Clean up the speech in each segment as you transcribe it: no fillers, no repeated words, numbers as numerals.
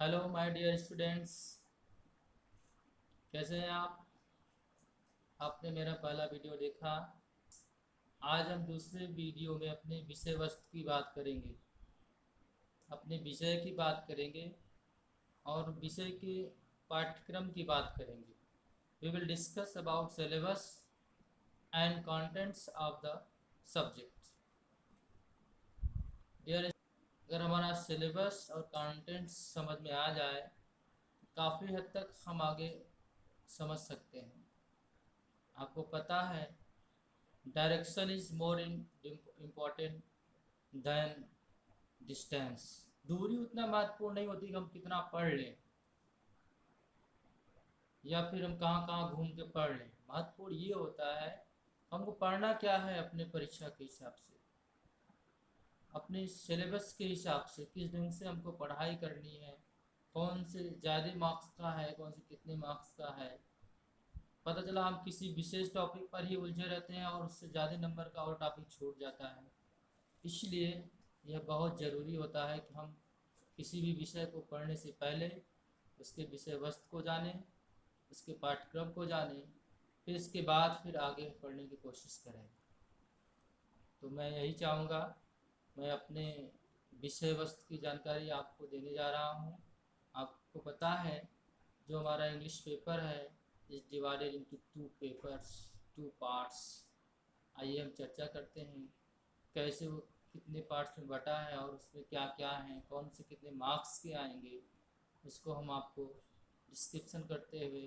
Hello my dear students, कैसे हैं आप? आपने मेरा पहला वीडियो देखा। आज हम दूसरे वीडियो में अपने विषय वस्तु की बात करेंगे, अपने विषय की बात करेंगे और विषय के पाठ्यक्रम की बात करेंगे। We will discuss about syllabus and contents of the subject. Dear, अगर हमारा सिलेबस और कंटेंट्स समझ में आ जाए तो काफ़ी हद तक हम आगे समझ सकते हैं। आपको पता है, direction is more important then distance. दूरी उतना महत्वपूर्ण नहीं होती कि हम कितना पढ़ लें या फिर हम कहाँ कहाँ घूम के पढ़ लें। महत्वपूर्ण ये होता है हमको पढ़ना क्या है, अपने परीक्षा के हिसाब से, अपने सिलेबस के हिसाब से, किस ढंग से हमको पढ़ाई करनी है, कौन से ज़्यादा मार्क्स का है, कौन से कितने मार्क्स का है। पता चला हम किसी विशेष टॉपिक पर ही उलझे रहते हैं और उससे ज़्यादा नंबर का और टॉपिक छूट जाता है। इसलिए यह बहुत ज़रूरी होता है कि हम किसी भी विषय को पढ़ने से पहले उसके विषय वस्तु को जानें, उसके पाठ्यक्रम को जानें, फिर इसके बाद फिर आगे पढ़ने की कोशिश करें। तो मैं यही चाहूँगा, मैं अपने विषय वस्तु की जानकारी आपको देने जा रहा हूँ। आपको पता है, जो हमारा इंग्लिश पेपर है is divided into two papers, two parts. आइए हम चर्चा करते हैं कैसे वो कितने पार्ट्स में बटा है और उसमें क्या क्या हैं, कौन से कितने मार्क्स के आएंगे। उसको हम आपको डिस्क्रिप्शन करते हुए,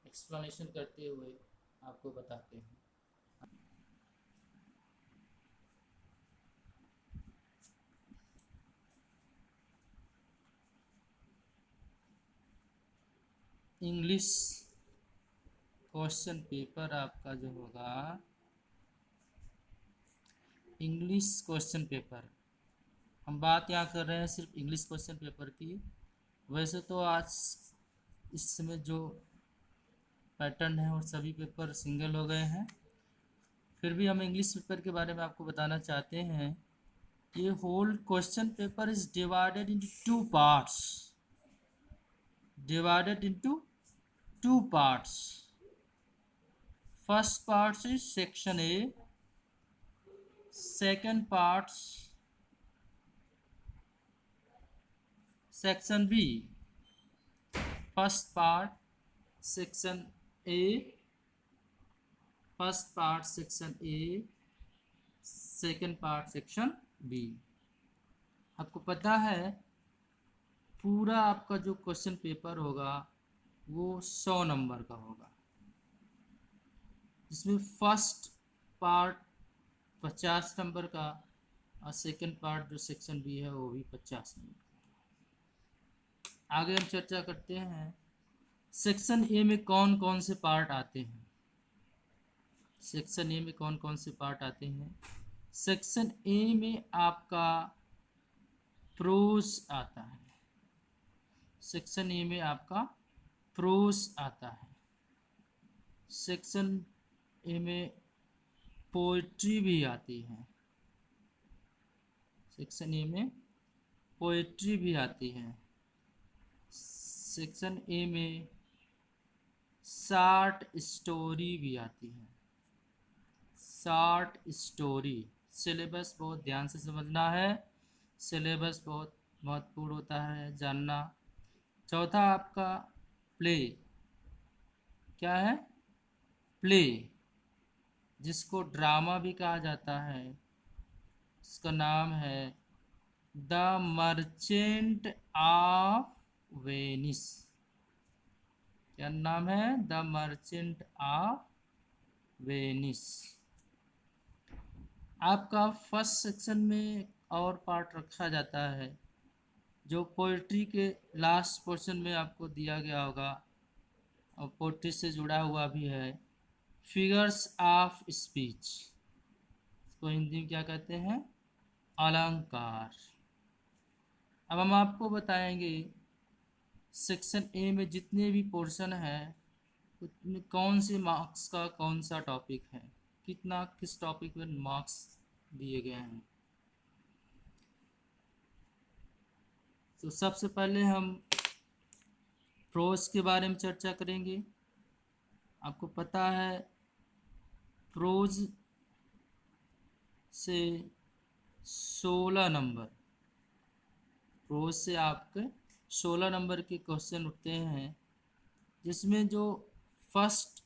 एक्सप्लेनेशन करते हुए आपको बताते हैं। इंग्लिश क्वेश्चन पेपर आपका जो होगा, इंग्लिश क्वेश्चन पेपर, हम बात यहाँ कर रहे हैं सिर्फ इंग्लिश क्वेश्चन पेपर की। वैसे तो आज इस समय जो पैटर्न है और सभी पेपर सिंगल हो गए हैं, फिर भी हम इंग्लिश पेपर के बारे में आपको बताना चाहते हैं। ये whole question paper is divided into two parts, divided into two parts. First part is section A, second part section B. First part section A, first part section A, second part section B. आपको पता है पूरा आपका जो question paper होगा वो 100 number का होगा, जिसमें फर्स्ट पार्ट 50 नंबर का और सेकंड पार्ट जो सेक्शन बी है वो भी 50 नंबर का। आगे हम चर्चा करते हैं सेक्शन ए में कौन कौन से पार्ट आते हैं। सेक्शन ए में कौन कौन से पार्ट आते हैं? सेक्शन ए में आपका प्रोज आता है, सेक्शन ए में आपका प्रोज आता है। सेक्शन ए में पोएट्री भी आती है, सेक्शन ए में पोएट्री भी आती है। सेक्शन ए में शॉर्ट स्टोरी भी आती है, शॉर्ट स्टोरी। सिलेबस बहुत ध्यान से समझना है, सिलेबस बहुत महत्वपूर्ण होता है जानना। चौथा आपका प्ले, क्या है? प्ले, जिसको ड्रामा भी कहा जाता है, उसका नाम है द मर्चेंट ऑफ वेनिस। क्या नाम है? The merchant of Venice. आपका फर्स्ट सेक्शन में और पार्ट रखा जाता है जो पोइट्री के लास्ट पोर्शन में आपको दिया गया होगा और पोइट्री से जुड़ा हुआ भी है, फिगर्स ऑफ स्पीच। इसको हिंदी में क्या कहते हैं? अलंकार। अब हम आपको बताएंगे सेक्शन ए में जितने भी पोर्शन है उसमें कौन से मार्क्स का कौन सा टॉपिक है, कितना किस टॉपिक में मार्क्स दिए गए हैं। तो सबसे पहले हम प्रोज के बारे में चर्चा करेंगे। आपको पता है प्रोज से 16 नंबर, प्रोज से आपके 16 नंबर के क्वेश्चन उठते हैं, जिसमें जो फर्स्ट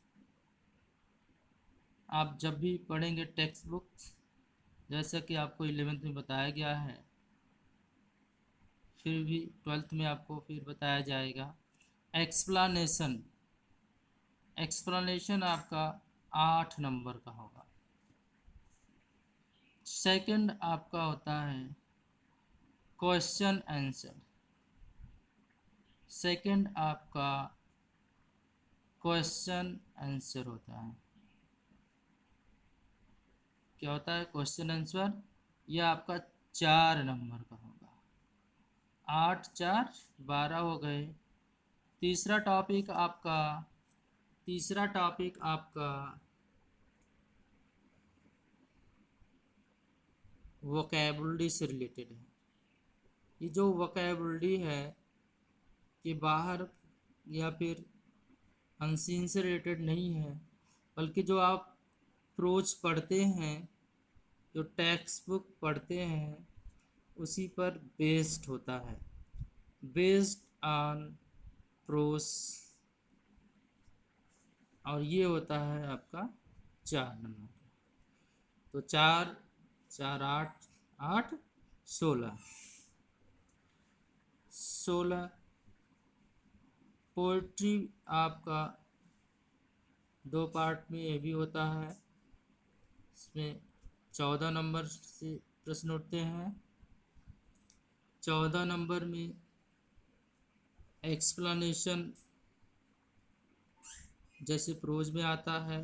आप जब भी पढ़ेंगे टेक्स्ट बुक, जैसा कि आपको 11th में बताया गया है, फिर भी 12th में आपको फिर बताया जाएगा। एक्सप्लेनेशन, एक्सप्लेनेशन आपका 8 नंबर का होगा। सेकंड आपका होता है क्वेश्चन आंसर, सेकंड आपका क्वेश्चन आंसर होता है। क्या होता है क्वेश्चन आंसर? यह आपका 4 नंबर का होगा। 8 4 12 हो गए। तीसरा टॉपिक आपका वोकैबुलरी से रिलेटेड है। ये जो वोकैबुलरी है कि बाहर या फिर अनसीन से रिलेटेड नहीं है, बल्कि जो आप प्रोज पढ़ते हैं, जो टेक्स्ट बुक पढ़ते हैं, उसी पर बेस्ड होता है, बेस्ड ऑन प्रोज, और ये होता है आपका 4 नंबर। तो 4 4 8 8 16 पोइट्री आपका 2 पार्ट में ये भी होता है। इसमें 14 नंबर से प्रश्न उठते हैं। 14 नंबर में एक्सप्लेनेशन जैसे प्रोज में आता है,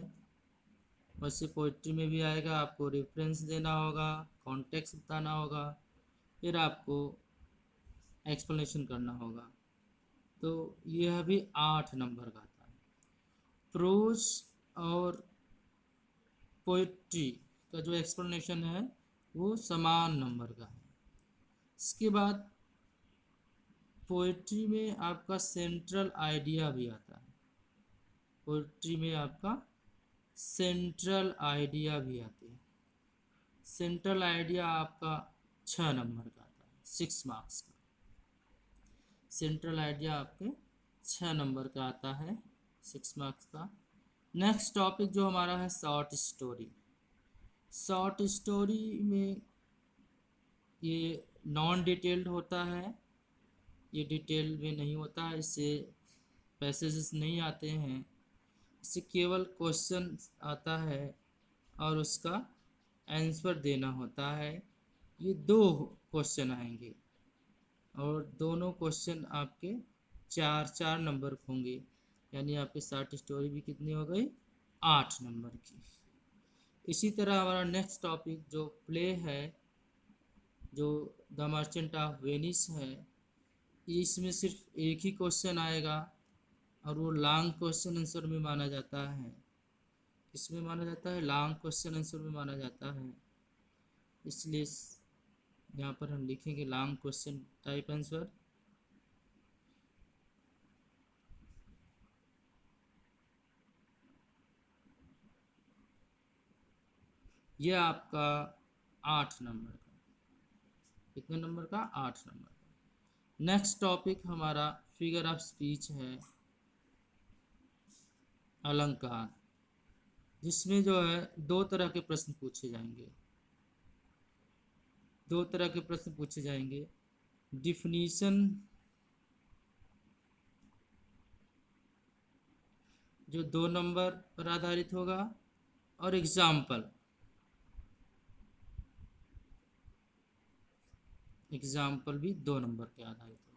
वैसे पोइट्री में भी आएगा। आपको रेफरेंस देना होगा, कॉन्टेक्स्ट बताना होगा, फिर आपको एक्सप्लेनेशन करना होगा। तो यह भी 8 नंबर का आता है। प्रोज और पोइट्री का जो एक्सप्लेनेशन है वो समान नंबर का है। इसके बाद पोइट्री में आपका सेंट्रल आइडिया भी आता है। पोइट्री में आपका सेंट्रल आइडिया भी आती है। सेंट्रल आइडिया आपका 6 नंबर का आता है, 6 मार्क्स का। सेंट्रल आइडिया आपके 6 नंबर का आता है, 6 मार्क्स का। नेक्स्ट टॉपिक जो हमारा है शॉर्ट स्टोरी। शॉर्ट स्टोरी में ये नॉन डिटेल्ड होता है, ये डिटेल में नहीं होता है, इससे पैसेजेस नहीं आते हैं, इससे केवल क्वेश्चन आता है और उसका आंसर देना होता है। ये 2 क्वेश्चन आएंगे और दोनों क्वेश्चन आपके 4 4 नंबर होंगे, यानी आपके शॉर्ट स्टोरी भी कितनी हो गई? 8 नंबर की। इसी तरह हमारा नेक्स्ट टॉपिक जो प्ले है, जो द मर्चेंट ऑफ वेनिस है, इसमें सिर्फ एक ही क्वेश्चन आएगा और वो लॉन्ग क्वेश्चन आंसर में माना जाता है। इसमें माना जाता है लॉन्ग क्वेश्चन आंसर में माना जाता है, इसलिए यहाँ पर हम लिखेंगे लॉन्ग क्वेश्चन टाइप आंसर। यह आपका 8 नंबर का, कितने नंबर का? 8 नंबर का। नेक्स्ट टॉपिक हमारा फिगर ऑफ स्पीच है, अलंकार, जिसमें जो है 2 तरह के प्रश्न पूछे जाएंगे। 2 तरह के प्रश्न पूछे जाएंगे। डिफिनीशन जो 2 नंबर पर आधारित होगा, और एग्जाम्पल भी 2 नंबर के आधारित होगा।